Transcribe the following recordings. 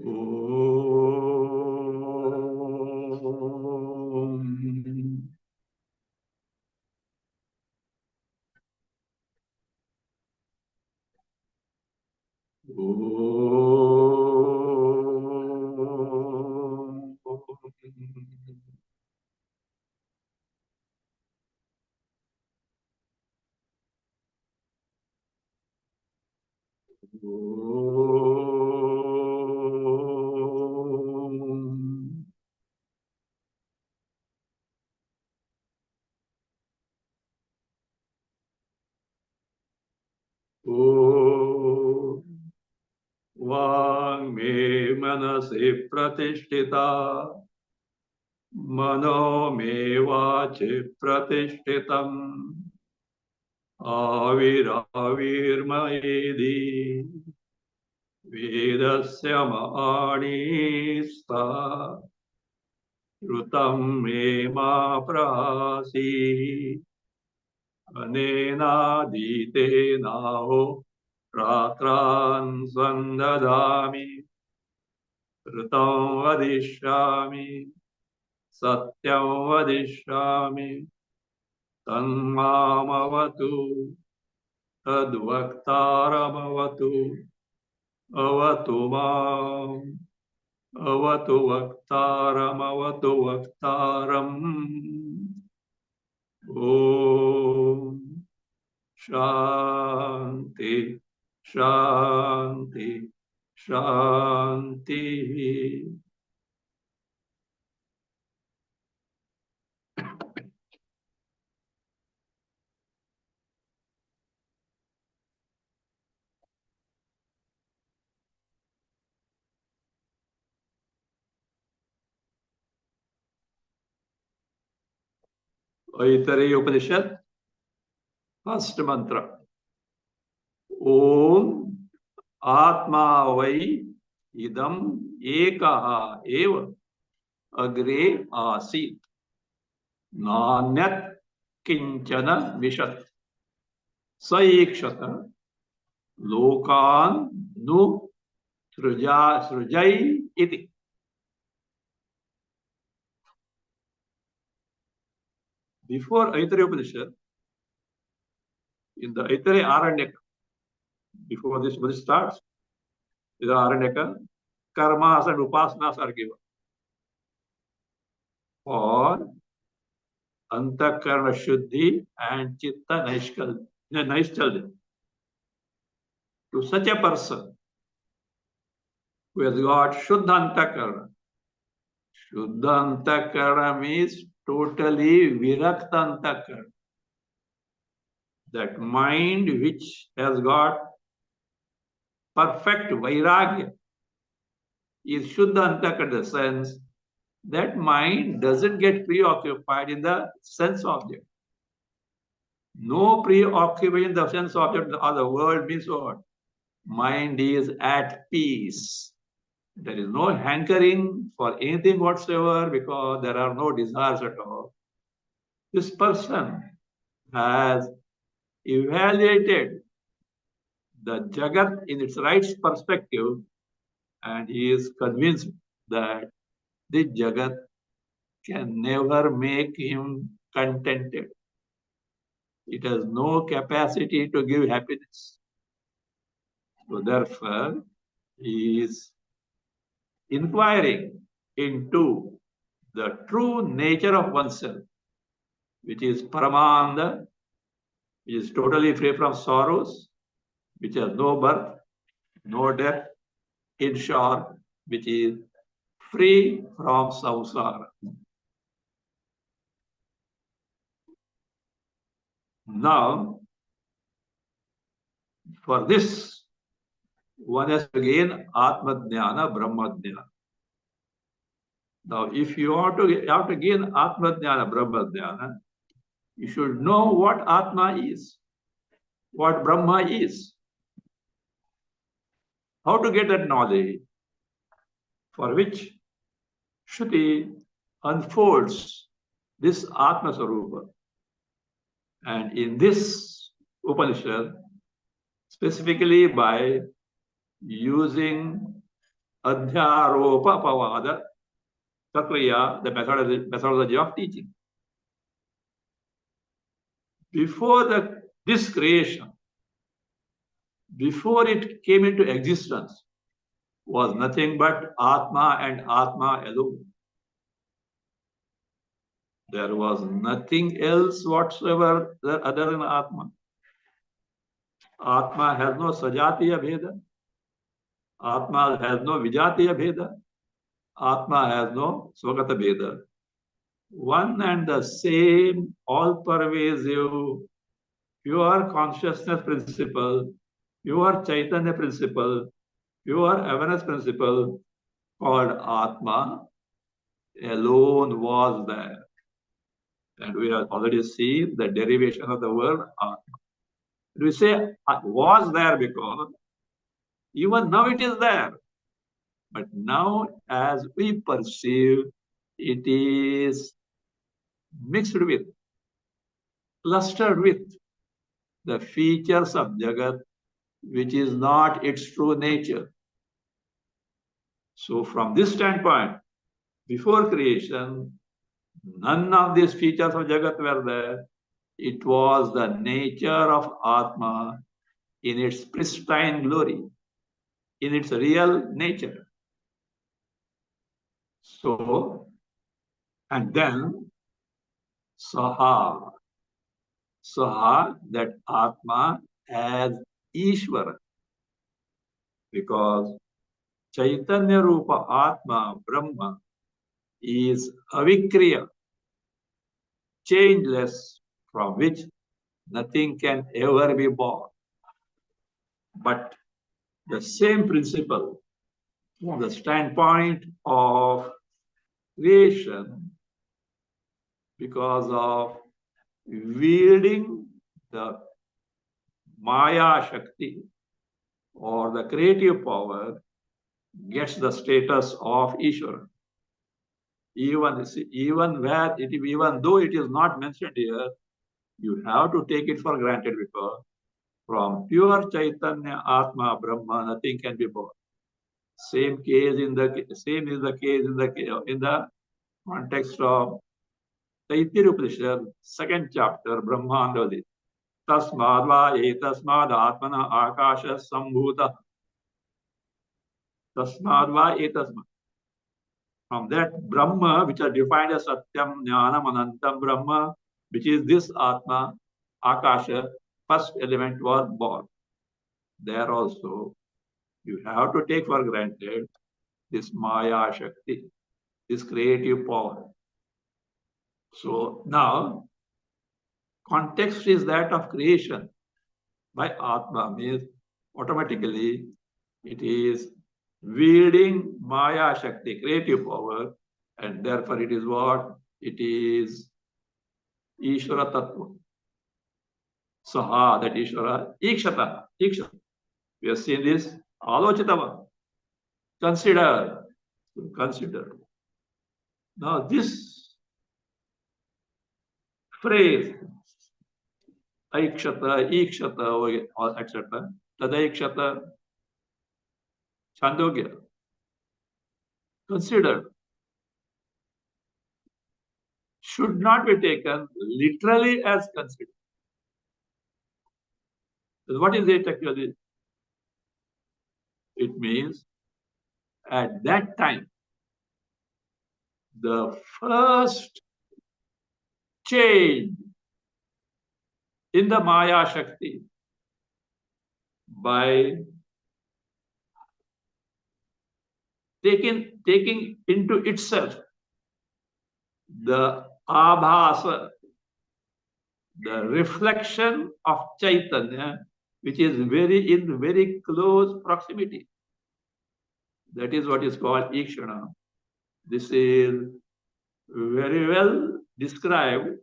Om. वांग मे मनसि प्रतिष्ठिता मनो मे वाचि प्रतिष्ठितम् आविराविर्मयेदि वेदस्य महानीस्ता श्रुतं मे मा प्रासी अनेनादीतेनाहो रात्रान् संददामि ऋतं वदिष्यामि सत्यं वदिष्यामि तन्मामवतु तद्वक्तारमवतु अवतु माम् अवतु वक्तारमवतु वक्तारम् ॐ शान्ति शान्ति शान्तिः ऐतरेय उपनिषद फर्स्ट मंत्र ओम आत्मा वै इदम एकः एव अग्रे आसीत् नान्यत् किंचन विशत् स ईक्षत लोकान् नु सृजै इति. Before Aitareya Upanishad, in the Aitareya Aranyaka, before this Upanishad starts, in the Aranyaka, karmas and upasanas are given. For antakarana shuddhi and chitta naishchalya. To such a person who has got shuddha antakarana. Shuddha antakarana means totally virakta antakarana. That mind which has got perfect vairagya is shuddha antakarana, in the sense that mind doesn't get preoccupied in the sense object. No preoccupation in the sense object of the world means what? Mind is at peace. There is no hankering for anything whatsoever because there are no desires at all. This person has evaluated the Jagat in its right perspective and he is convinced that this Jagat can never make him contented. It has no capacity to give happiness. So therefore, he is inquiring into the true nature of oneself, which is Paramananda, which is totally free from sorrows, which has no birth, no death, in short, which is free from samsara. Now, for this, one has to gain Atma Jnana, Brahma Jnana. Now, if you have to gain Atma Jnana, Brahma Jnana, you should know what Atma is, what Brahma is. How to get that knowledge? For which Shruti unfolds this Atma Sarupa. And in this Upanishad, specifically by using Adhyaropa Pavada Prakriya, the methodology of teaching. Before this creation, before it came into existence, was nothing but Atma and Atma alone. There was nothing else whatsoever other than Atma. Atma has no Sajatiya Bheda. Atma has no Vijatiya Bheda. Atma has no Swagata Bheda. One and the same, all-pervasive, pure consciousness principle, pure Chaitanya principle, pure awareness principle called Atma alone was there. And we have already seen the derivation of the word Atma. We say was there because even now it is there. But now as we perceive, it is mixed with, clustered with the features of Jagat, which is not its true nature. So from this standpoint, before creation, none of these features of Jagat were there. It was the nature of Atma in its pristine glory, in its real nature. So, and then Saha, that Atma as Ishvara, because Chaitanya Rupa Atma, Brahma, is avikriya, changeless, from which nothing can ever be born. But the same principle, from the standpoint of creation, because of wielding the Maya Shakti or the creative power, gets the status of Ishvara. Even though it is not mentioned here, you have to take it for granted because from pure Chaitanya Atma Brahma, nothing can be born. Same is the case in the context of Aitareya Upanishad, second chapter, Brahmandavadi. Tasmad va etasmad atmana akasha sambhuta. Tasmad va etasmad. From that Brahma, which are defined as Satyam, Jnanam, Anantam Brahma, which is this Atma, Akasha, first element was born. There also, you have to take for granted this Maya Shakti, this creative power. So now, context is that of creation by Atma, means automatically it is wielding Maya Shakti, creative power, and therefore it is what? It is Ishvara Tattva. Saha, that Ishvara, Ikshata. We have seen this, Alochitava. Consider. Now this phrase, Aikshata, Ikshata, etc., Tadaikshata, Chandogya, consider, should not be taken literally as considered. What is it actually? It means at that time, the first change in the Maya Shakti by taking into itself the abhasa, the reflection of Chaitanya, which is in very close proximity. That is what is called Ikshana. This is very well described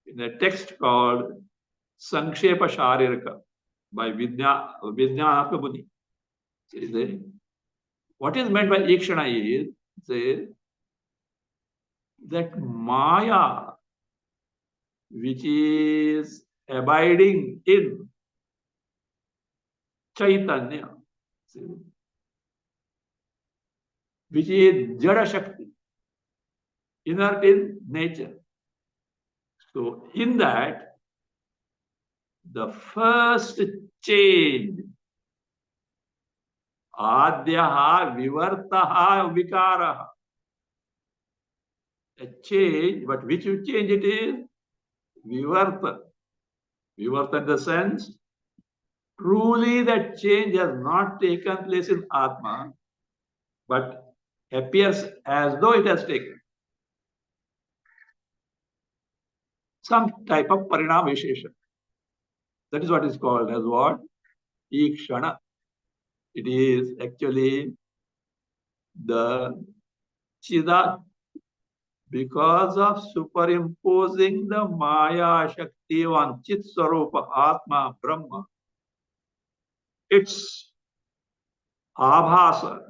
in a text called Sankshepa Shariraka by Vijnanatma Muni. What is meant by Ikshana is that Maya, which is abiding in Chaitanya, which is Jada Shakti, inert in nature. So in that, the first change, Adyaha Vivartaha Vikaraha, a change, but which change it is? Vivarta. Vivarta in the sense, truly that change has not taken place in Atma, but appears as though it has taken. Some type of parinam vishesha. That is what is called as what? Ikshana. It is actually the Chidat, because of superimposing the Maya Shakti on Chit Swarupa Atma Brahma. Its Abhasa,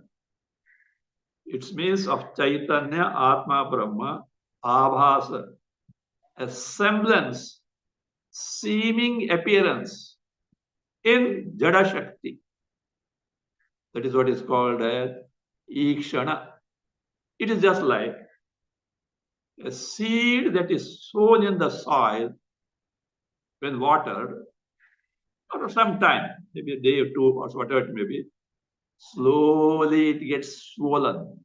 it means of Chaitanya Atma Brahma, Abhasa, a semblance, seeming appearance in Jada Shakti. That is what is called as Ikshana. It is just like a seed that is sown in the soil when watered, or some time, maybe a day or two, or whatever it may be, slowly it gets swollen.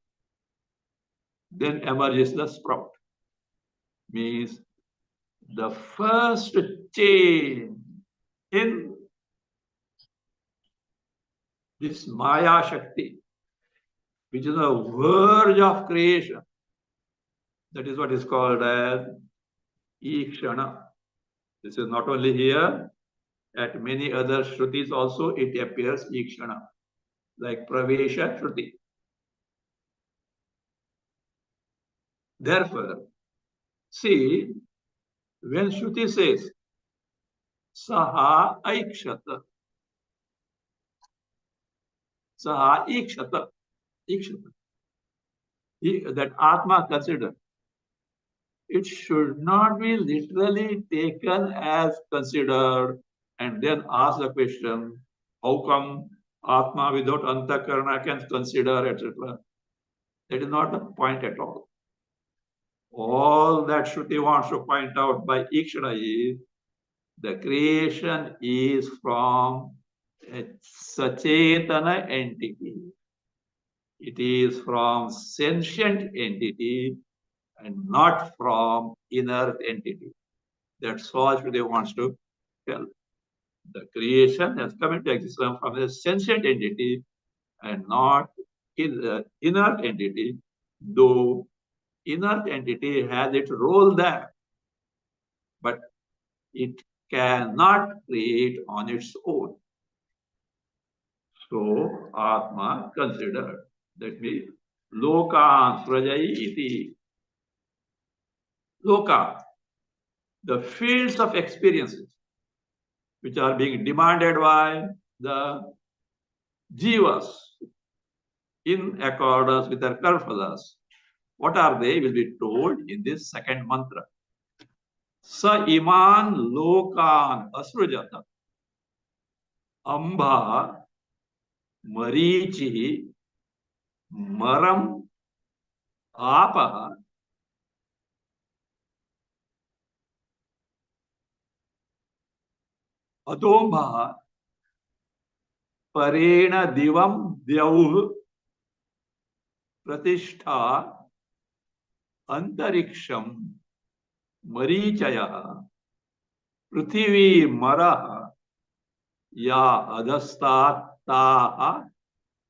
Then emerges the sprout. Means the first change in this Maya Shakti, which is the verge of creation. That is what is called as Ikshana. This is not only here, at many other Shrutis also it appears Ikshana, like Pravesha Shruti. Therefore, see, when Shruti says, Saha Aikshata, Saha Ikshata, Ikshata, that Atma considered, it should not be literally taken as considered and then ask the question, how come Atma without Antakarana can consider, etc. That is not the point at all. All that Shruti wants to point out by Ikshana is the creation is from a Sachetana entity. It is from sentient entity and not from inert entity. That's all Shruti wants to tell. The creation has come into existence from a sentient entity and not in the inert entity, though inert entity has its role there, but it cannot create on its own. So, Atma considered. That means, Loka Srajai iti. Loka, the fields of experiences which are being demanded by the jivas in accordance with their karmafalas. What are they? Will be told in this second mantra. Sa iman lokan asrujata amba marichi maram apa adomba parena divam dyauh pratishtha antariksham marichaya prithvi marah ya adastataha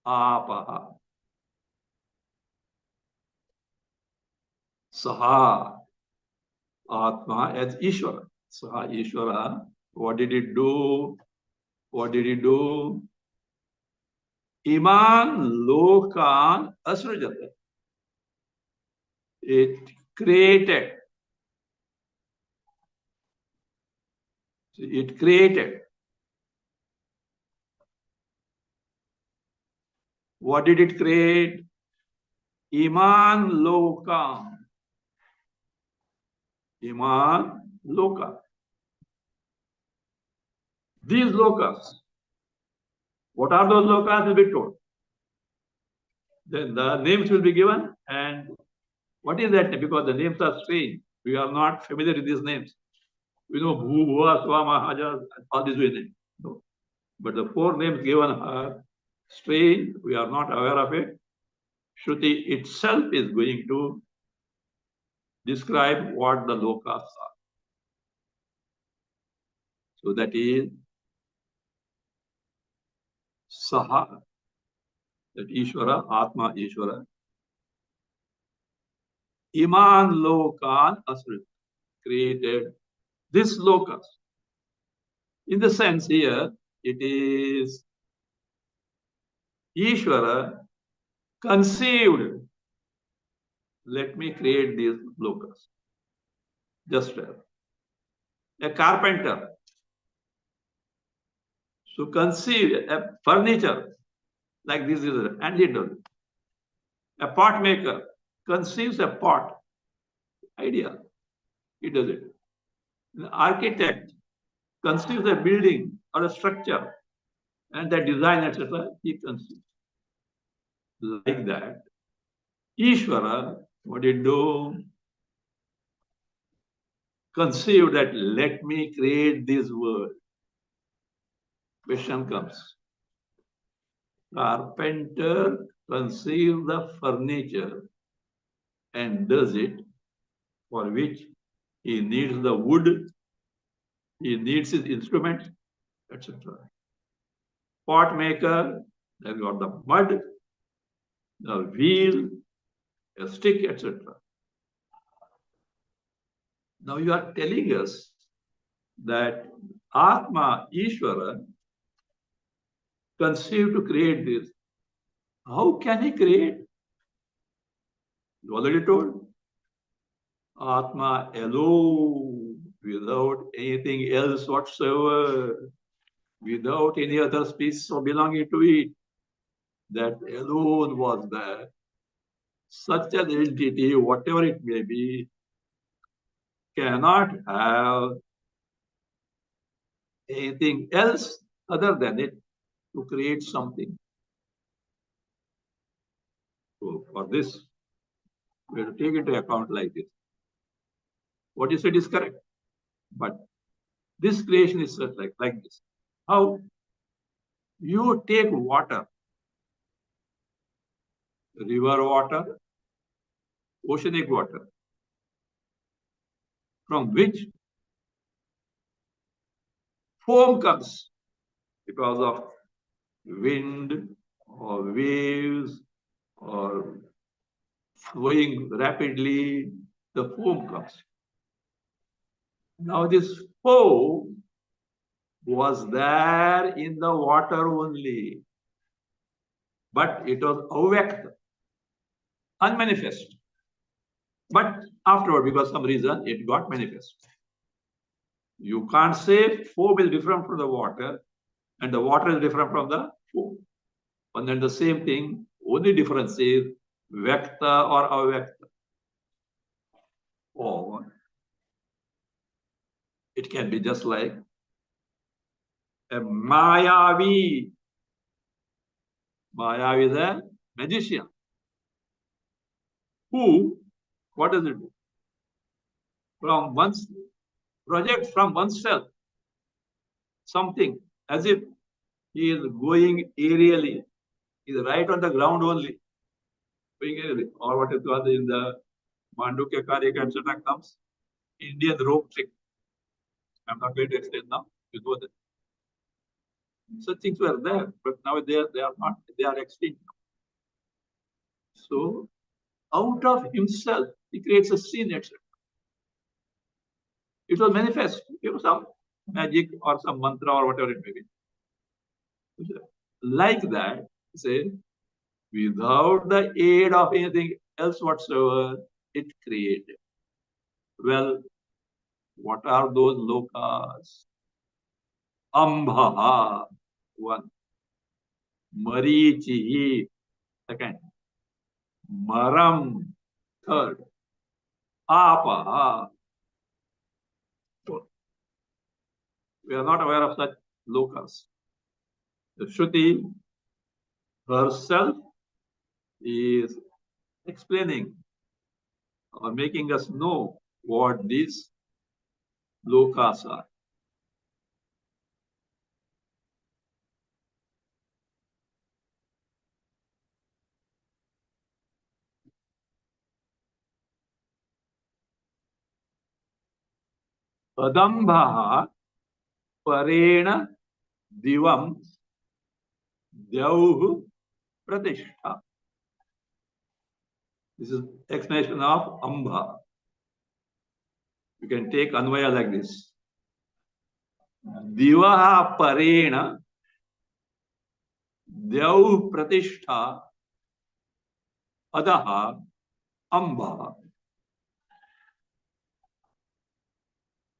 apaha saha atma as Ishvara. Saha Ishvara. What did it do? What did it do? Iman lokan asrujata. It created. It created. What did it create? Iman lokan. Iman loka. These lokas. What are those lokas will be told. then the names will be given. And what is that? Because the names are strange. We are not familiar with these names. We know Bhu, Bhuva, Swama, Haja, all these names. No. But the four names given are strange. We are not aware of it. Shruti itself is going to describe what the lokas are. So that is Saha, that Ishvara, Atma Ishvara. Iman Lokan Asrit, created this lokas. In the sense here, it is Ishvara conceived. Let me create these lokas. Just a carpenter. So conceive a furniture like this is, and he does. A pot maker conceives a pot. Idea. He does it. An architect conceives a building or a structure, and the design, etc., he conceives. Like that, Ishvara, what did he do? Conceive that let me create this world. Question comes. Carpenter conceives the furniture and does it, for which he needs the wood, he needs his instrument, etc. Pot maker, then got the mud, the wheel, a stick, etc. Now you are telling us that Atma, Ishvara, conceived to create this. How can he create? You already told. Atma alone, without anything else whatsoever, without any other species or belonging to it. That alone was there. Such an entity, whatever it may be, cannot have anything else other than it to create something. So for this, we have to take into account like this. What you said is correct, but this creation is like this. How? You take water, river water, oceanic water, from which foam comes because of wind or waves or flowing rapidly, the foam comes. Now this foam was there in the water only, but it was avyakt, unmanifest. But afterward, because some reason, it got manifest. You can't say foam is different from the water and the water is different from the foam. And then the same thing, only difference is Vyakta or Avyakta. Or it can be just like a Mayavi. Mayavi is a magician. Who, what does it do? From one's project from oneself, something as if he is going aerially, he is right on the ground only, going aerially, or what is called in the Mandukya Karika, etc. comes Indian rope trick. I'm not going to explain now. You know that. Such things were there, but now they are not, they are extinct. So out of himself, he creates a scene, etc. It will manifest, some magic or some mantra or whatever it may be. Like that, say, without the aid of anything else whatsoever, it created. Well, what are those lokas? Ambha, one. Marichi, second. Maram, third. Apa. We are not aware of such lokas. The Shruti herself is explaining or making us know what these lokas are. Adambha parena divam dyauh pratishtha. This is explanation of Amba. You can take Anvaya like this. Divaha parena dyauh pratishtha adaha Amba.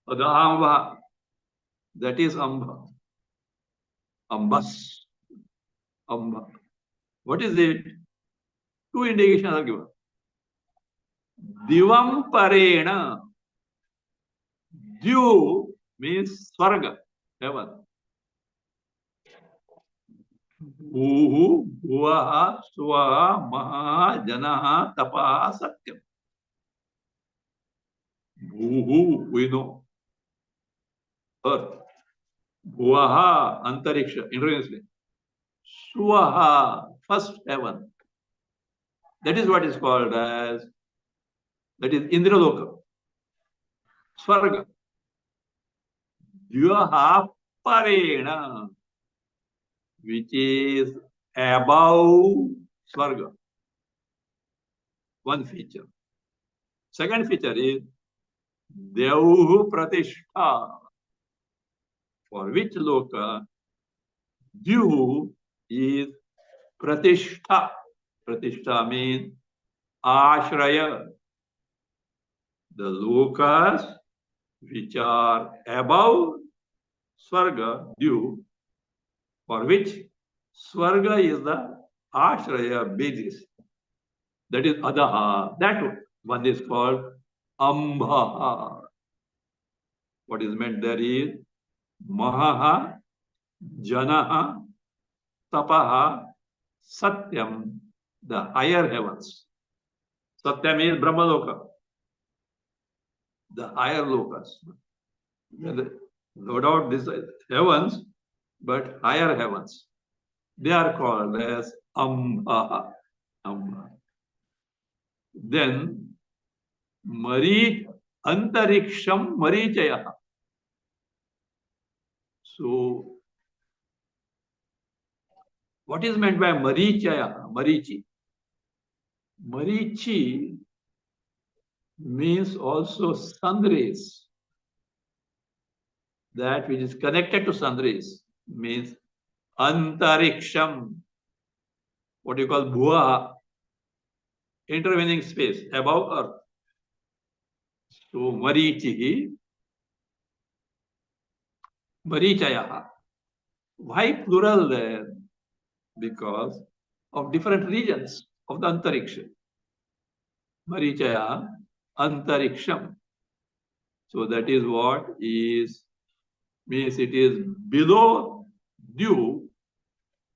Adaha Amba. That is Amba. Ambas. Amba. What is it? Two indications are given. Divam parena. Dyu means Swarga, heaven. Bhuhu, Bhuvaha, Swaha, Maha, Janaha, Tapaha, Satyam. Bhuhu, we know. Earth. Bhuvaha, Antariksha, internally. Swaha, first heaven. That is what is called as, that is Indraloka. Swarga. Dyaha Parena, which is above Swarga. One feature. Second feature is Dyauh Pratishtha, for which loka Dyu is Pratishtha. Pratishtha means Ashraya. The lokas which are above Swarga, Dyu, for which Swarga is the Ashraya basis. That is Adaha. That one is called Ambha. What is meant there is Mahaha, Janaha, Tapaha, Satyam, the higher heavens. Satyam is Brahmaloka, the higher lokas. No doubt these heavens, but higher heavens. They are called as Amba. Amba. Then Antariksham Marichaya. So, what is meant by Marichaya? Marichi. Marichi means also sun rays. That which is connected to sun rays means Antariksham. What you call Bhuva, intervening space above Earth. So Marichi, Marichaya. Why plural there? Because of different regions of the Antariksha. Marichaya, Antariksham. So that is what is, means it is below Dew,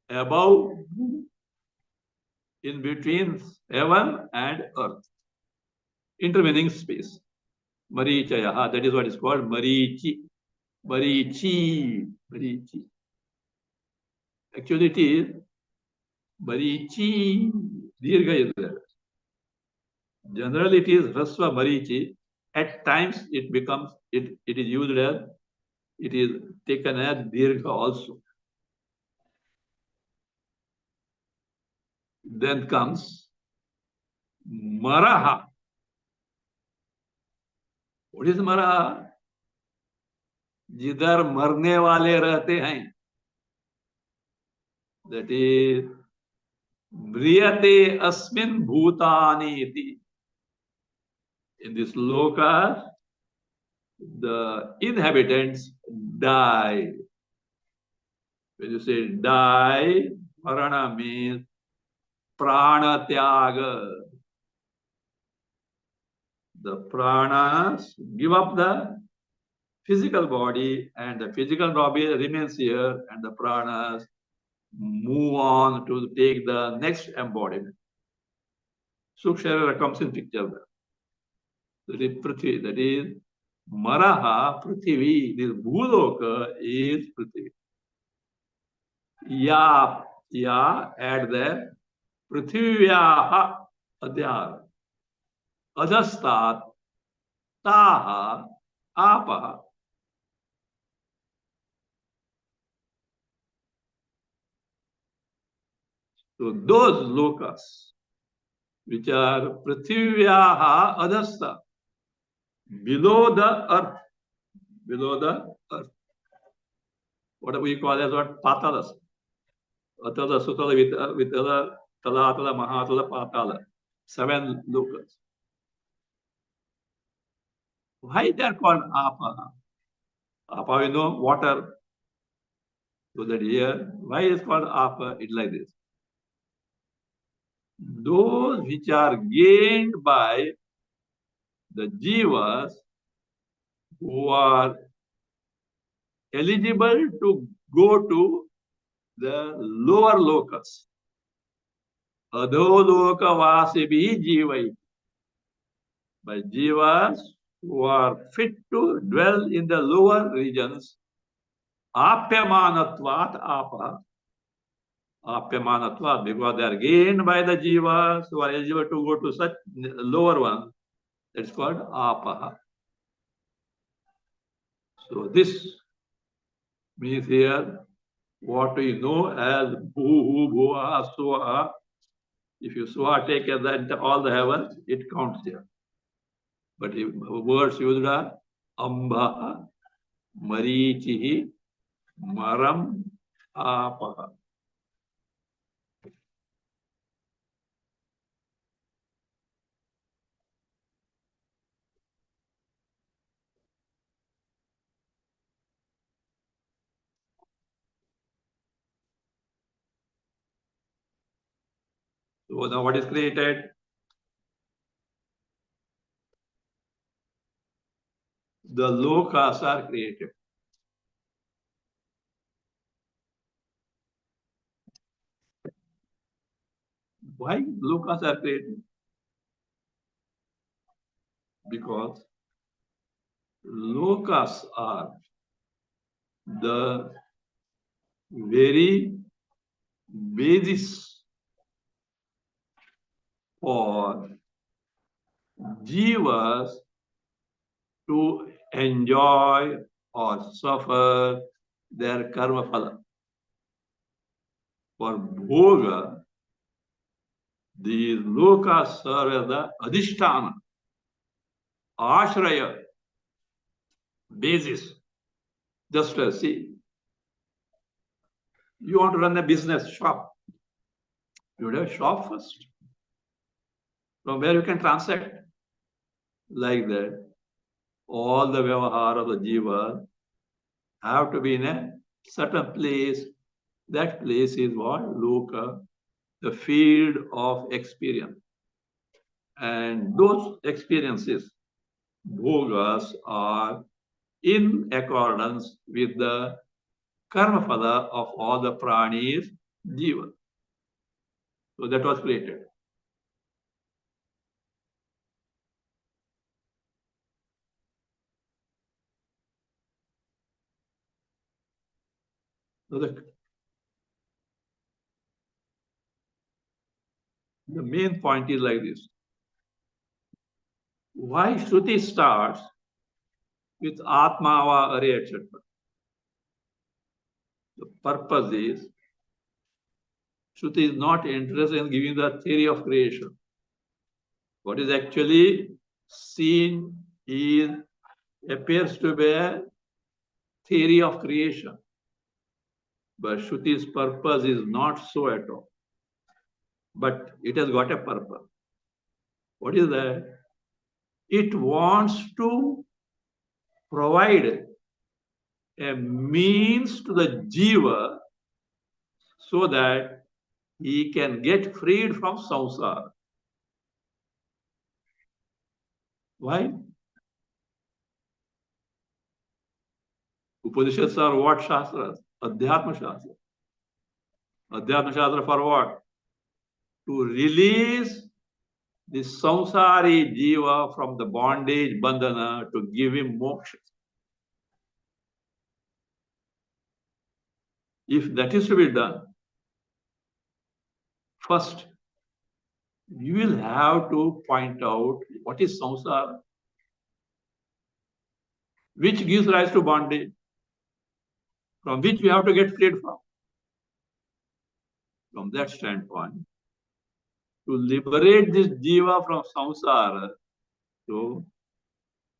above, in between heaven and earth. Intervening space. Marichaya, that is what is called Marichi. Marichi. Marichi. Actually it is Marichi. Dirgha is there. Generally it is Rasva Marichi. At times it becomes, it is used as, it is taken as Dirgha also. Then comes Maraha. What is Maraha? जिधर मरने वाले रहते हैं. That is Mriyate Asmin Bhutani iti. In this loka, the inhabitants die. When you say die, Marana means prana tyaga. The pranas give up the physical body, and the physical body remains here, and the pranas move on to take the next embodiment. Suksharara comes in picture there. That is Prithvi, that is Maraha, Prithvi, this Bhuloka is Prithvi. Ya, add there, Prithivyaha Adyar, Adhastat, Taha, Apaha. So those lokas, which are Prithivyaha Adhasta, below the earth, below the earth. What we call as what? Patalas. Atala, Sutala, Vitala, Talatala, Mahatala, Patala. 7 lokas. Why they are called Apa? Apa, we know water. So that here, why is called Apa? It's like this. Those which are gained by the jivas who are eligible to go to the lower lokas. Adholoka vasibi jivai. By jivas who are fit to dwell in the lower regions, apyamanatvat apa. Apyamanatvat, because they are gained by the jivas who are eligible to go to such lower ones. That's called apaha. So this means here what we know as bhu, bhuva, swa. If you swa take as all the heavens, it counts here. But if words used are amba, marichihi, maram, apaha. So now what is created? The lokas are created. Why lokas are created? Because lokas are the very basis for jivas to enjoy or suffer their karma phala. For bhoga, these lokas serve as the adhisthana, ashraya, basis. Just see, you want to run a business shop, you would have a shop first, from where you can transact. Like that, all the vyavahar of the jiva have to be in a certain place. That place is what? Loka, the field of experience. And those experiences, bhogas, are in accordance with the karma phala of all the pranis, jiva. So that was created. So the main point is like this. Why Shruti starts with Atmava, Are, etc. The purpose is Shruti is not interested in giving the theory of creation. What is actually seen appears to be a theory of creation. But Shruti's purpose is not so at all. But it has got a purpose. What is that? It wants to provide a means to the jiva so that he can get freed from samsara. Why? Upanishads are what shastras? Adhyatma shastra. Adhyatma shastra for what? To release the samsari jiva from the bondage bandhana to give him moksha. If that is to be done, first you will have to point out what is samsara, which gives rise to bondage, from which we have to get freed from. From that standpoint, to liberate this jiva from samsara, so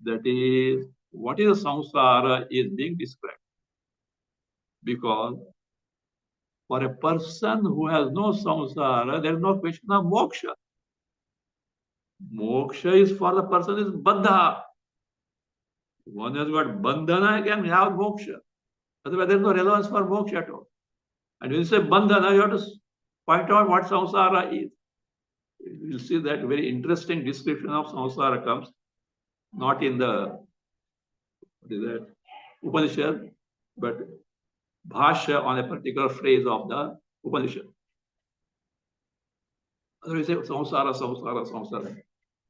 that is what is samsara is being described. Because for a person who has no samsara, there is no question of moksha. Moksha is for the person is baddha. One has got bandhana, can have moksha. Otherwise, there is no relevance for moksha at all. And when you say bandhana, you have to point out what samsara is. You will see that very interesting description of samsara comes not in the what is that Upanishad, but bhashya on a particular phrase of the Upanishad. Otherwise, say samsara, samsara, samsara.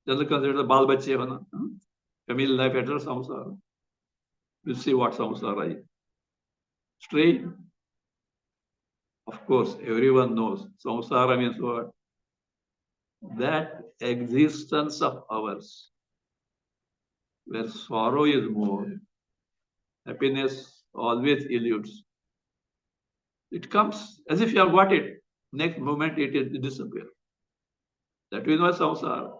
Just consider the bal bache hona, family life after samsara. We'll see what samsara is. Straight. Of course, everyone knows samsara means what? That existence of ours, where sorrow is more, happiness always eludes. It comes as if you have got it. Next moment it disappears. That is why samsara.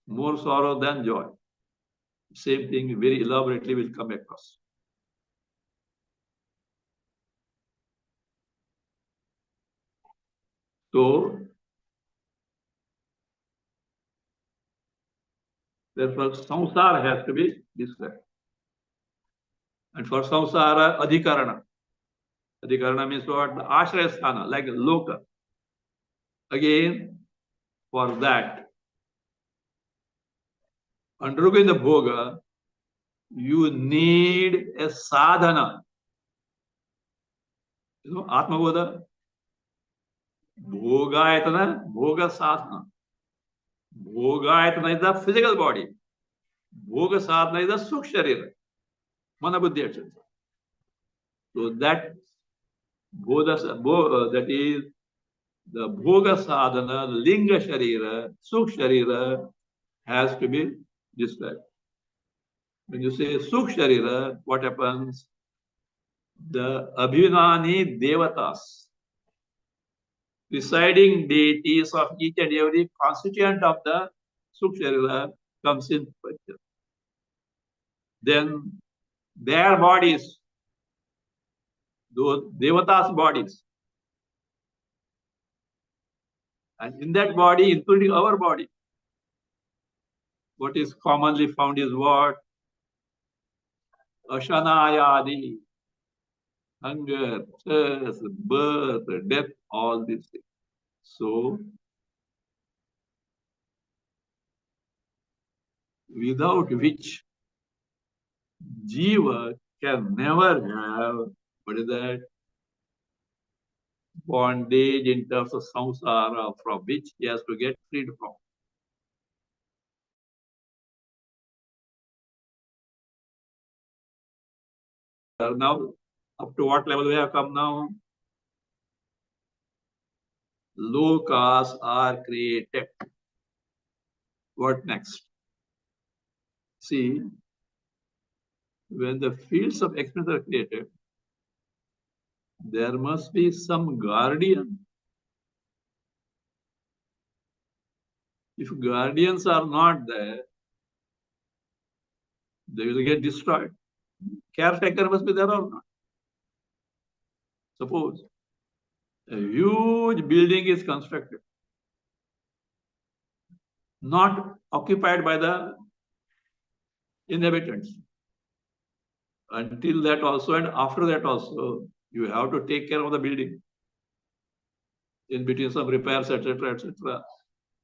More sorrow than joy. Same thing very elaborately will come across. So, therefore, samsara has to be described. And for samsara, adhikarana. Adhikarana means what? The ashraya sthana, like loka. Again, for that, undergoing the bhoga, you need a sadhana. You know, Atma Bodha. Bhoga bhoga sadhana. Bhoga is the physical body. Bhoga sadhana is the sukh sharira. Mana buddhi etc. So that that is the bhoga sadhana, linga sharira, sukh sharira has to be described. When you say sukh sharira, what happens? The abhinani devatas, residing deities of each and every constituent of the sukh sharira comes in picture. Then their bodies, those devatas' bodies, and in that body, including our body, what is commonly found is what? Ashanayadi, hunger, thirst, birth, death, all these things. So, without which Jiva can never have, what is that? Bondage in terms of samsara from which he has to get freed from. Now, up to what level we have come now? Lokas are created. What next? See, when the fields of experience are created, there must be some guardian. If guardians are not there, they will get destroyed. Caretaker must be there or not. Suppose a huge building is constructed, not occupied by the inhabitants. Until that also and after that also, you have to take care of the building. In between some repairs, etc., etc.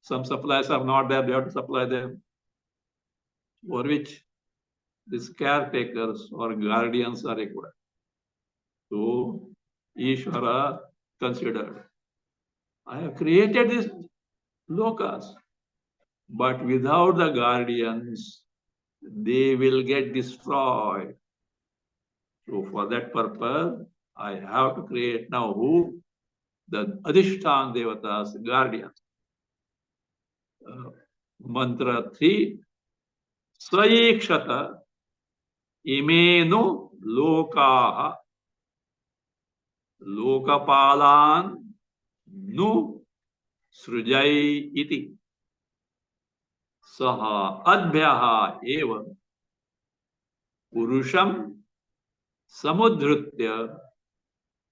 Some supplies are not there, they have to supply them. For which these caretakers or guardians are required. So, Ishvara considered, I have created these lokas. But without the guardians, they will get destroyed. So for that purpose, I have to create now who? The Adhishtan Devatas, guardians. Mantra 3, Swayekshata imenu lokaha lokapalan nu srujai iti saha adbhyaha eva purusham samudritya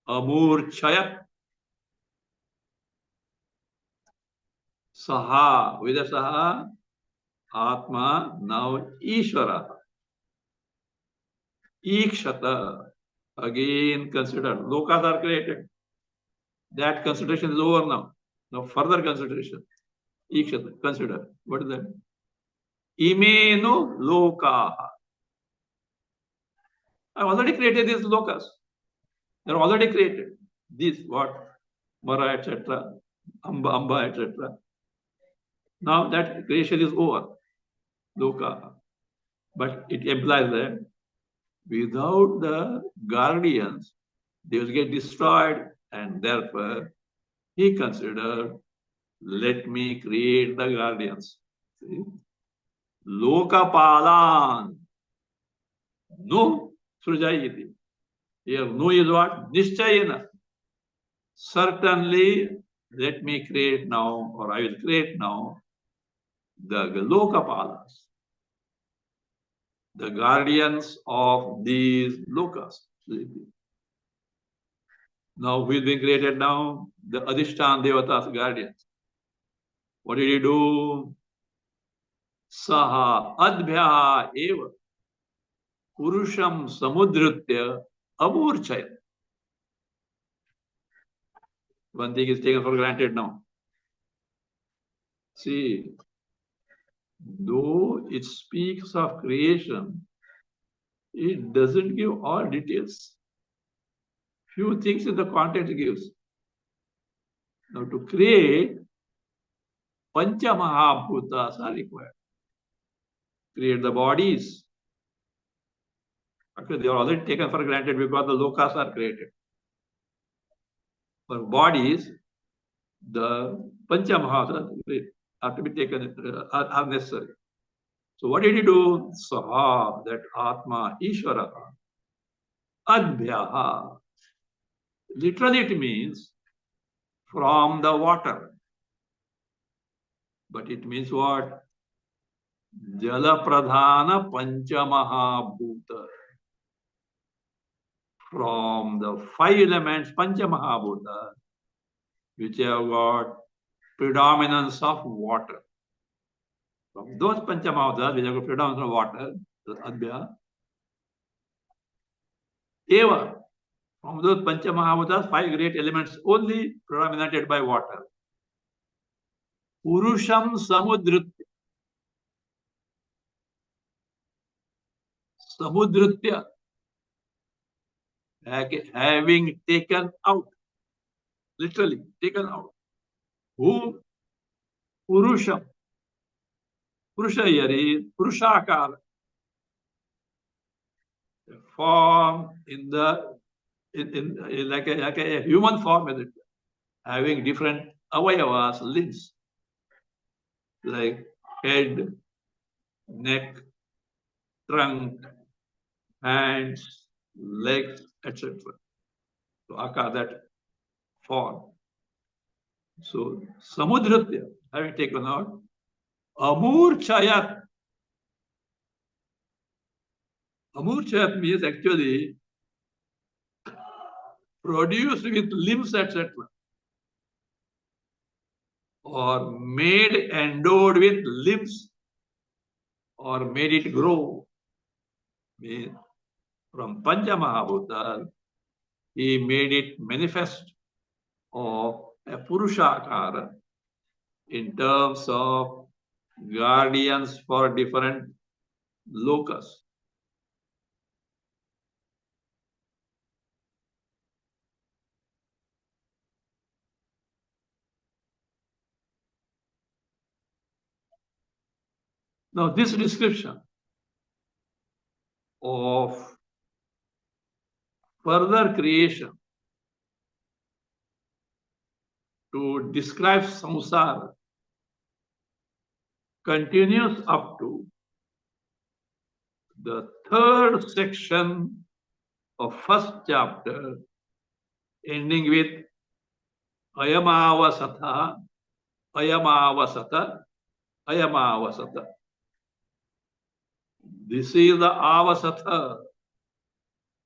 amurchayat saha with a saha atma now ishvara ikshata again consider lokas are created. That consideration is over now. Now further consideration. Ikshata, consider. What is that? Imenu lokaha. I've already created these lokas. They're already created. This what? Mara, etc. Amba, etc. Now that creation is over. Loka. But it implies that without the guardians, they will get destroyed, and therefore he considered, let me create the guardians. See? Lokapalan. No srujayiti. Here, no is what? Nishchayena. Certainly, let me create now, or I will create now, the Lokapalas, the guardians of these lokas. Now, who is being created now? The Adhishtan Devatas guardians. What did he do? Saha adbhyaha eva purusham samudritya amurchaya. One thing is taken for granted now. See, though it speaks of creation, it doesn't give all details. Few things in the context gives. Now to create, Pancha Mahabhutas are required. Create the bodies. Actually, they are already taken for granted because the lokas are created. For bodies, the Pancha Mahabhutas have to be taken, are necessary. So what did he do? Saha, that Atma, Ishvara, Adbhyaha. Literally it means from the water. But it means what? Jala Pradhana Pancha Mahabhuta. From the five elements, Pancha Mahabhuta, which have got predominance of water. From those Pancha Mahabhutas, which have got predominance of water, Adbhya, Eva, from those Pancha Mahabhutas, five great elements only predominated by water. Purusham Samudritya. Samudritya, having taken out, literally taken out. Who? Purusham. Purusha here is Purushakara. Form in the like a human form, having different avayavas, limbs, like head, neck, trunk, hands, legs, etc. So akar, that form. So samudritya, having taken out, amurchayat. Amurchayat means actually produced with limbs, etc. Or made endowed with limbs, or made it grow. Means from Pancha Mahabhuta, he made it manifest of a Purushakara in terms of guardians for different lokas. Now, this description of further creation to describe samsara continues up to the third section of first chapter, ending with ayamavasatha, ayamavasata, ayamavasata. This is the avasatha.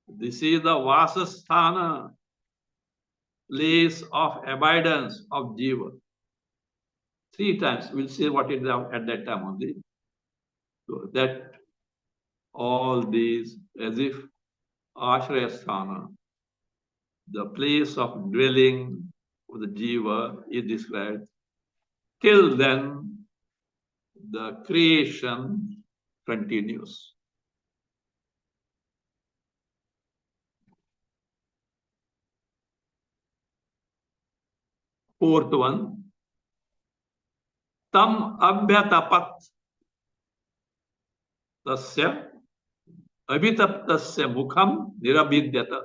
This is the vasasthana, place of abidance of jiva. 3 times. We'll see what it is at that time only. So that all these, as if ashrayasthana, the place of dwelling of the jiva is described. Till then, the creation continues. Fourth one, tam abhyatapat tasya abhitaptasya mukham nirabidyata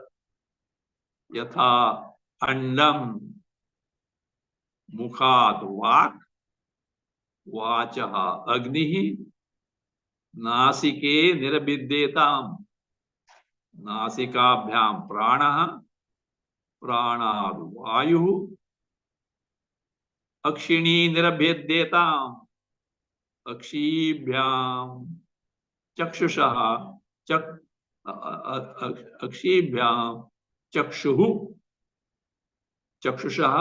yatha andam mukhat vak vachaha agnihi nasike nirabidyetam नासिकाभ्याम प्राणः प्राणाद् वायुः अक्षिणी निरभेद्येताम् अक्षीभ्याम चक्षुषः अक्षीभ्याम चक्षुः चक्षुषः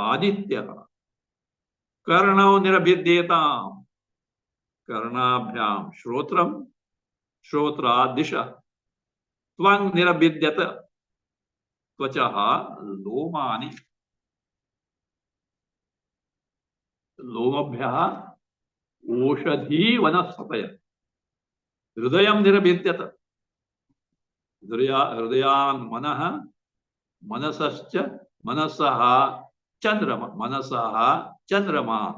आदित्यः कर्णौ निरभेद्येताम् कर्णाभ्याम श्रोत्रम श्रोत्रादिशः त्वं निरभिद्यत त्वचः लोमानि लोमभ्यः ओषधी वनस्पतयः हृदयं निरभिद्यत हृदयान् मनः मनसश्च मनसः चन्द्रमाः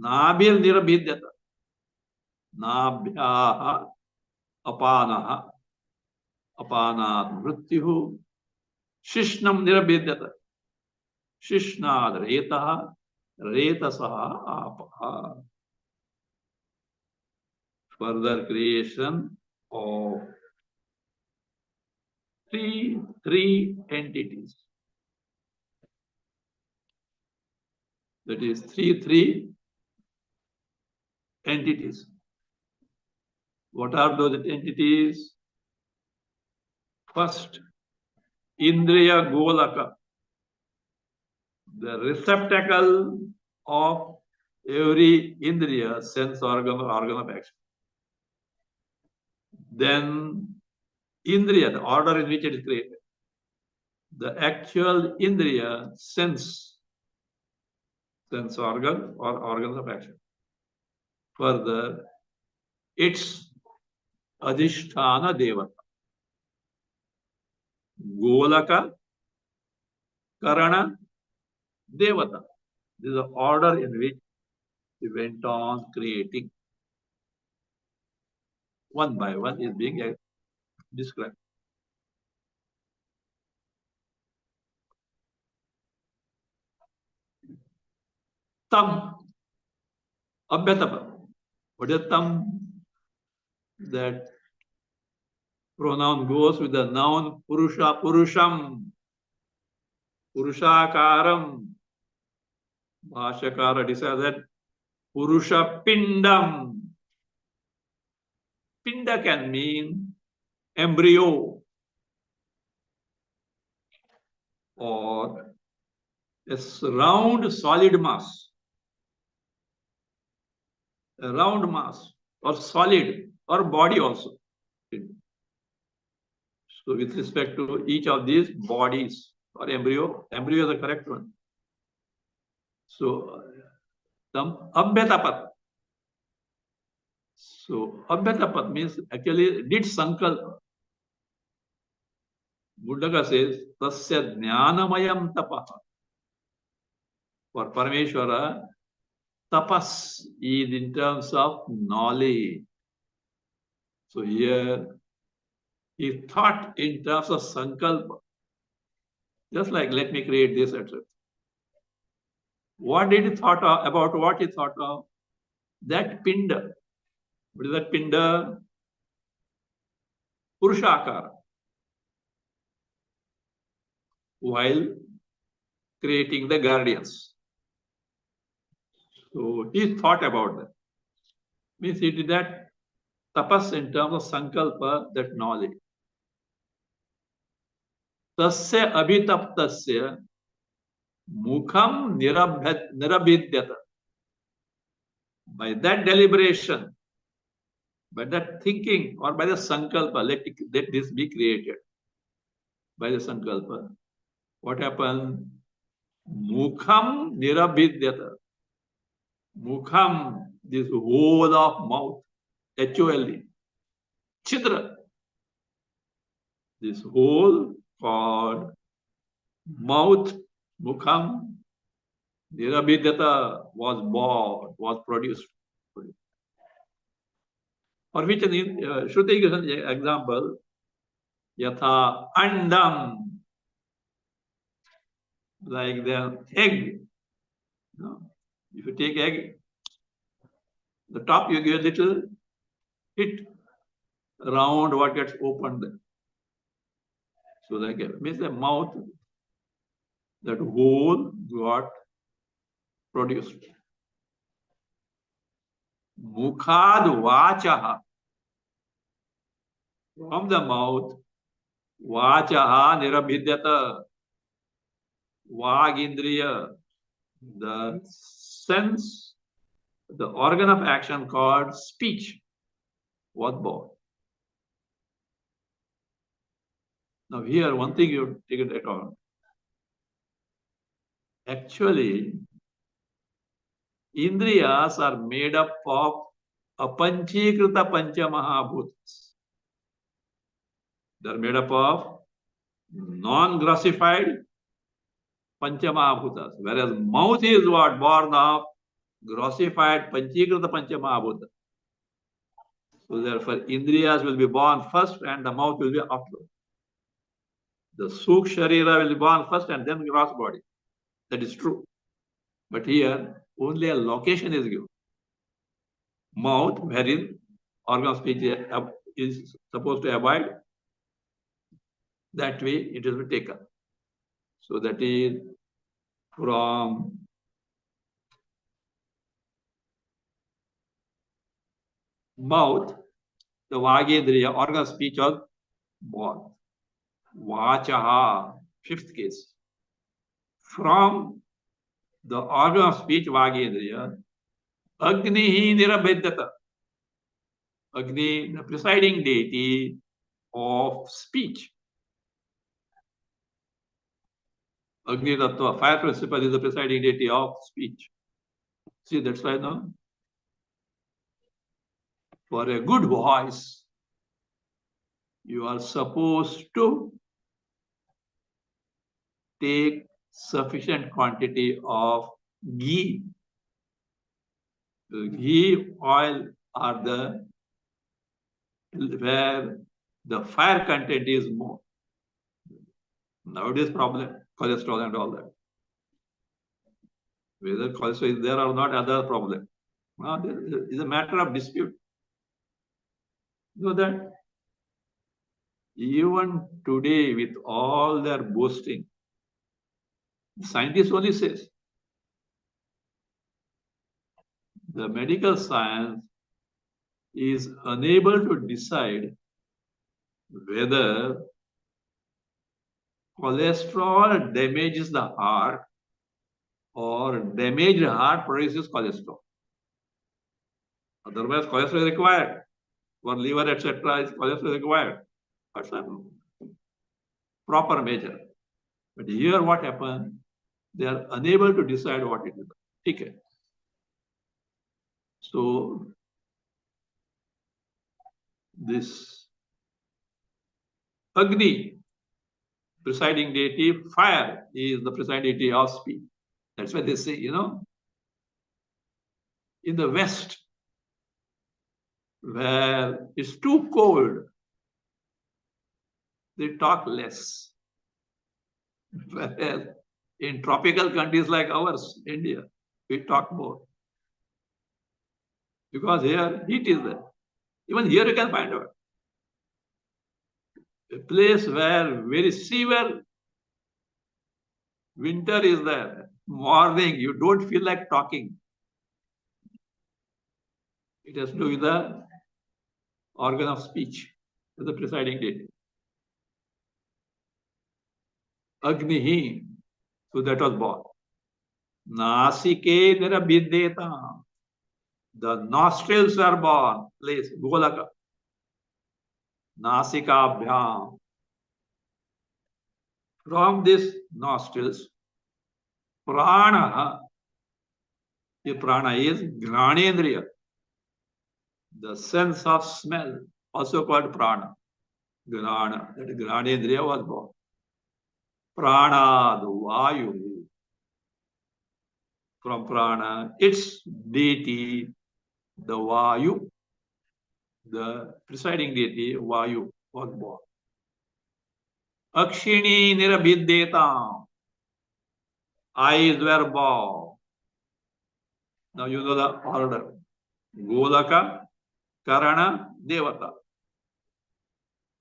नाभिर्निरभिद्यत नाभ्याः अपानः अपानात् मृत्युः शिश्नं निरभिद्यत शिश्नाद् रेतः रेतसः आपः. Further creation of three entities. That is three entities. What are those entities? First, Indriya Golaka, the receptacle of every Indriya, sense organ or organ of action. Then Indriya, the order in which it is created. The actual Indriya, sense organ or organs of action. Further, its Adhisthana Devata. Golaka, Karana, Devata. This is the order in which we went on creating. One by one is being described. Tam, Abhyatapa. What is tam? That pronoun goes with the noun Purusha, Purusham, Purushakaram. Bhashyakara decides that Purusha Pindam. Pinda can mean embryo or a round solid mass. A round mass or solid or body also. So with respect to each of these bodies or embryo is the correct one. So Abhyatapat. So Abhyatapat means actually did sankalpa. Buddhaka says tasya jnanamayam tapaha. For Parameshwara, Tapas is in terms of knowledge. So here he thought in terms of sankalpa. Just like let me create this, etc. What did he thought of, about what he thought of? That pinda. What is that pinda? Purushakara. While creating the guardians. So he thought about that. Means he did that tapas in terms of sankalpa, that knowledge. Tasya abhitaptasya mukham nirabhidyata. By that deliberation, by that thinking, or by the sankalpa, let this be created. By the sankalpa, what happened? Mukham nirabhidyata. Mukham, this hole of mouth, H-O-L-E. Chidra, this hole called mouth, mukham, nirabhidyata, was born, was produced. For which Shruti gives an example, yatha andam, like the egg. You know, if you take egg, the top you give a little hit around what gets opened there. So that means the mouth, that hole got produced. Mukhad vachaha. From the mouth, vachaha nirabhidyata. Vagindriya, the sense, the organ of action called speech, was born. Now here, one thing you take it account. Actually, Indriyas are made up of apanchikrita panchamahabhutas. They are made up of non-grossified panchamahabhutas, whereas mouth is what? Born of grossified panchikrita panchamahabhutas. So therefore, Indriyas will be born first and the mouth will be after. The Sukh Sharira will be born first and then gross body. That is true. But here, only a location is given. Mouth, wherein organ of speech is supposed to abide. That way it will be taken. So that is from mouth, the Vagendriya, organ of speech was born. Vachaha, fifth case. From the organ of speech, Vagendriya, Agnihi Nirabhedyata. Agni, the presiding deity of speech. Agni Tattva, fire principle, is the presiding deity of speech. See, that's why now, for a good voice, you are supposed to take sufficient quantity of ghee. The ghee, oil are the where the fire content is more. Nowadays problem, cholesterol and all that. Whether cholesterol is there or not, other problem. Now, it is a matter of dispute. You know that even today, with all their boasting, scientists only says the medical science is unable to decide whether cholesterol damages the heart or damaged heart produces cholesterol. Otherwise, cholesterol is required. For liver, etc., is cholesterol required. That's a proper measure. But here what happened? They are unable to decide what it is. Okay. So this Agni, presiding deity, fire is the presiding deity of speech. That's why they say, you know, In the West, where it's too cold, they talk less. Whereas in tropical countries like ours, India, we talk more. Because here heat is there. Even here you can find out. A place where very severe winter is there. Morning, you don't feel like talking. It has to do with the organ of speech, the presiding deity. Agnihi, so that was born. Nasike nirabiddeta. The nostrils are born, place, Golaka. Nasikabhyam. From this nostrils, prana, the prana is Granendriya, the sense of smell, also called prana. Grana, that Granendriya was born. Prana, the Vayu, from prana, its deity, the Vayu, the presiding deity, Vayu, was born. Akshini nirabhiddeta, eyes were born. Now you know the order. Golaka, Karana, Devata.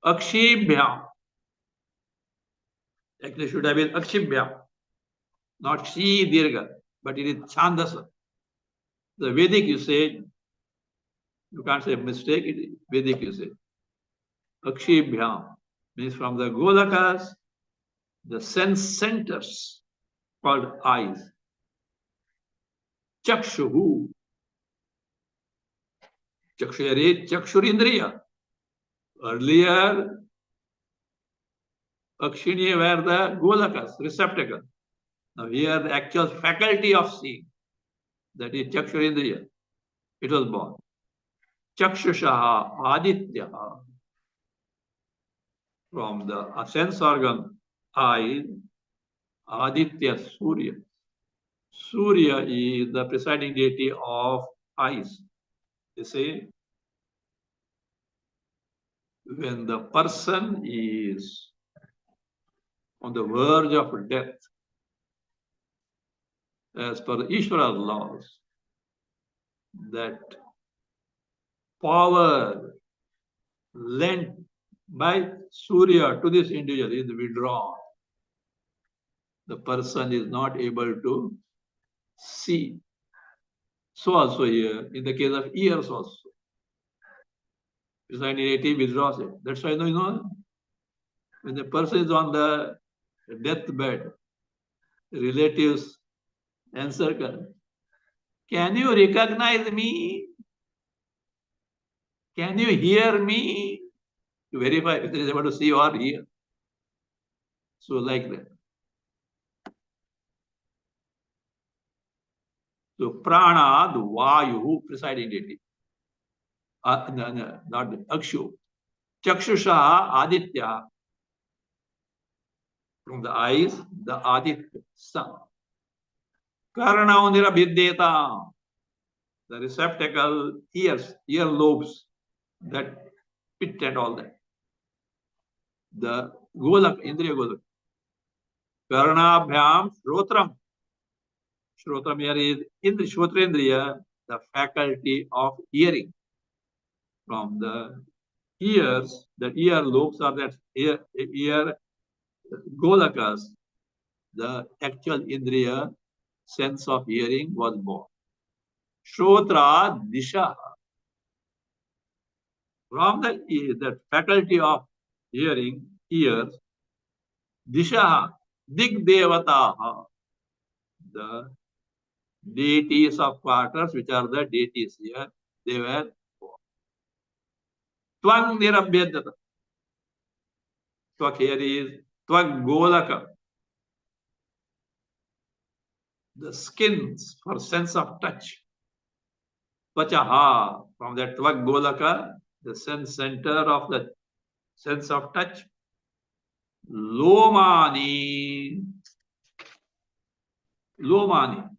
Akshibhyam. Actually should have been Akshibhyam, not Shi Dirga, but it is Chandasa. The Vedic you say, you can't say mistake, it is Vedic you say. Akshibhyam means from the Golakas, the sense centers called eyes. Chakshuhu. Chakshuyare, Chakshurindriya. Earlier, Akshini were the Golakas, receptacle. Now here the actual faculty of seeing, that is Chakshurindriya, it was born. Chakshushaha Aditya, from the sense organ eye, Aditya Surya. Surya is the presiding deity of eyes. They say when the person is on the verge of death, as per Ishvara's laws, that power lent by Surya to this individual is withdrawn. The person is not able to see. So also here, in the case of ears also, presiding deity withdraws it. That's why, you know, when the person is on the deathbed, relatives encircle. Can you recognize me? Can you hear me? To verify if they is able to see or hear. So like that. So prana, the vayu, presiding deity. No, not Akshu. Chakshusha, Aditya. From the eyes, the Aditya, sun. Karana nirabhiddeta. The receptacle, ears, ear lobes, that pit and all that. The golak, indriya golak. Karnabhyam Shrotram. Shrotram here is Indri, Shrotrendriya, the faculty of hearing. From the ears, the ear lobes are that ear golakas, the actual Indriya sense of hearing was born. Shrotra Disha. From the faculty of hearing, ears, Disha, Dig Devata, the deities of quarters, which are the deities here, they were Twang Nirabhyadata. Twak here is Twag Golaka. The skins for sense of touch. Tvachaha, from that Twag Golaka, the sense center of the sense of touch. Lomani. Lomani.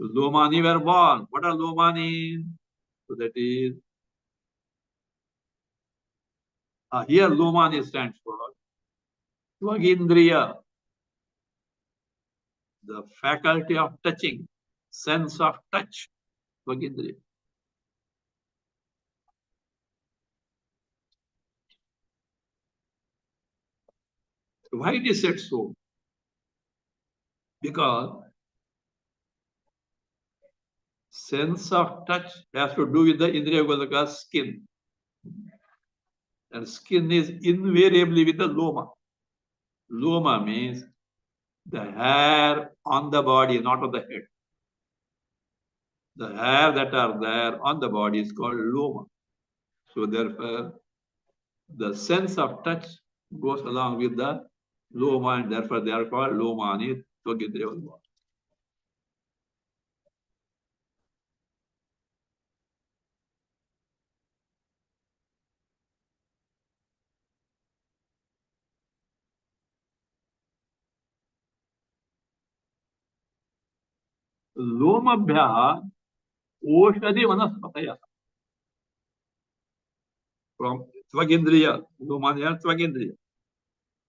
Lomani were born. What are Lomani? So that is, here Lomani stands for Svagindriya, the faculty of touching, sense of touch. Svagindriya. Why it is said so? Because sense of touch has to do with the Indriya Golaka skin. And skin is invariably with the loma. Loma means the hair on the body, not on the head. The hair that are there on the body is called loma. So therefore, the sense of touch goes along with the loma, and therefore they are called lomani tvagindriya. Lomabhya oshadi vanaspataya. From tvagindriya, lomani tvagindriya.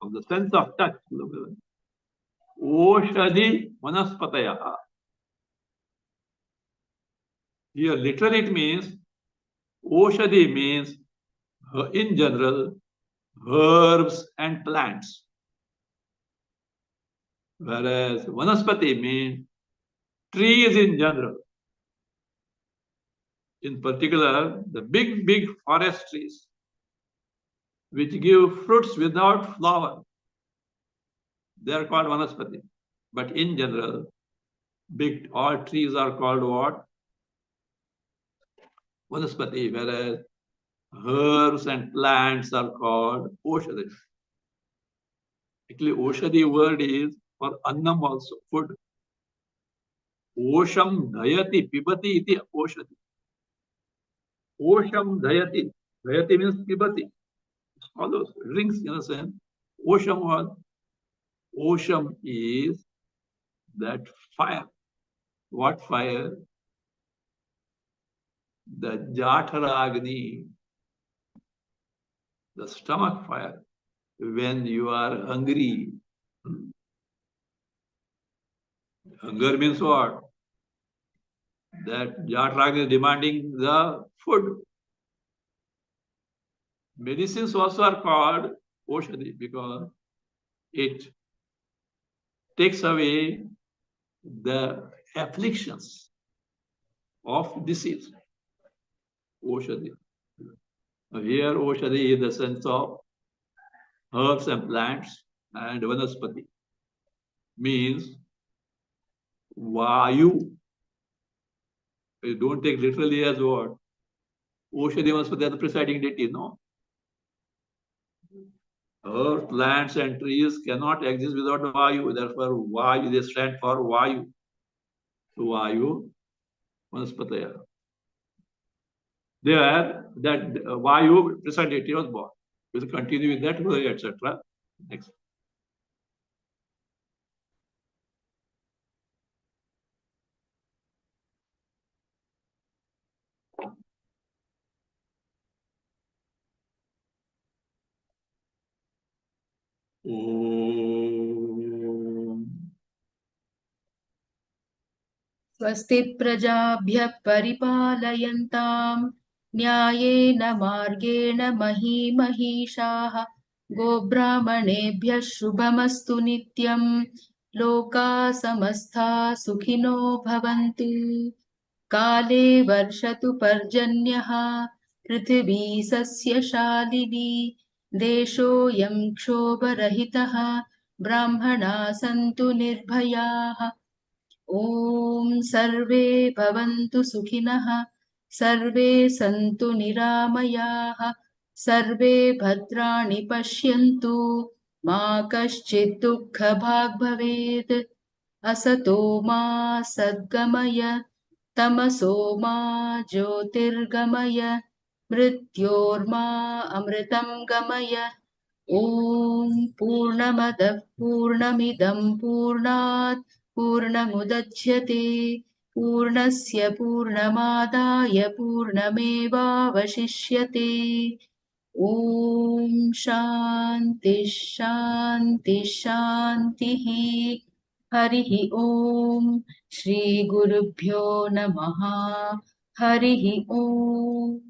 Of the sense of touch. Oshadi vanaspataya. Here literally it means, Oshadi means in general herbs and plants. Whereas Vanaspati means trees in general. In particular, the big forest trees, which give fruits without flower. They are called Vanaspati. But in general, all trees are called what? Vanaspati, whereas herbs and plants are called Oshadi. Actually, Oshadi word is for Annam also, food. Osham dayati pibati iti Oshadi. Osham dayati. Dayati means pibati. Follows, drinks in a sense. Osham was. Osham is that fire. What fire? The Jatharagni, the stomach fire. When you are hungry. Hunger means what? That Jatharagni is demanding the food. Medicines also are called Oshadi because it takes away the afflictions of disease. Oshadi. Here, Oshadi in the sense of herbs and plants, and Vanaspati means Vayu. You don't take literally as what? Oshadi Vanaspati are the presiding deity, no? Earth, plants, and trees cannot exist without Vayu. Therefore, Vayu, they stand for Vayu. So, Vayu, Vanaspataya. There, that Vayu presiding deity was born. We'll continue with that, etc. Next. Om. स्वस्ति प्रजाभ्यः परिपालयन्ताम् न्यायेन मार्गेण महीमहीषाः गोब्राह्मणेभ्यः शुभमस्तु नित्यम् लोकाः समस्ताः सुखिनो भवन्तु काले वर्षतु पर्जन्यः पृथिवी सस्यशालिनी देशोऽयं क्षोभरहितः ब्राह्मणाः सन्तु निर्भयाः ॐ सर्वे भवन्तु सुखिनः सर्वे सन्तु निरामयाः सर्वे भद्राणि पश्यन्तु मा कश्चित् दुःखभाग् भवेत् असतो मा सद्गमय तमसो मा ज्योतिर्गमय मृत्योर्मा अमृतं गमय ॐ पूर्णमदः पूर्णमिदं पूर्णात् पूर्णमुदच्यते पूर्णस्य पूर्णमादाय पूर्णमेवावशिष्यते। ॐ शान्ति शान्ति शान्तिः। हरिः ॐ श्रीगुरुभ्यो नमः। हरिः ॐ।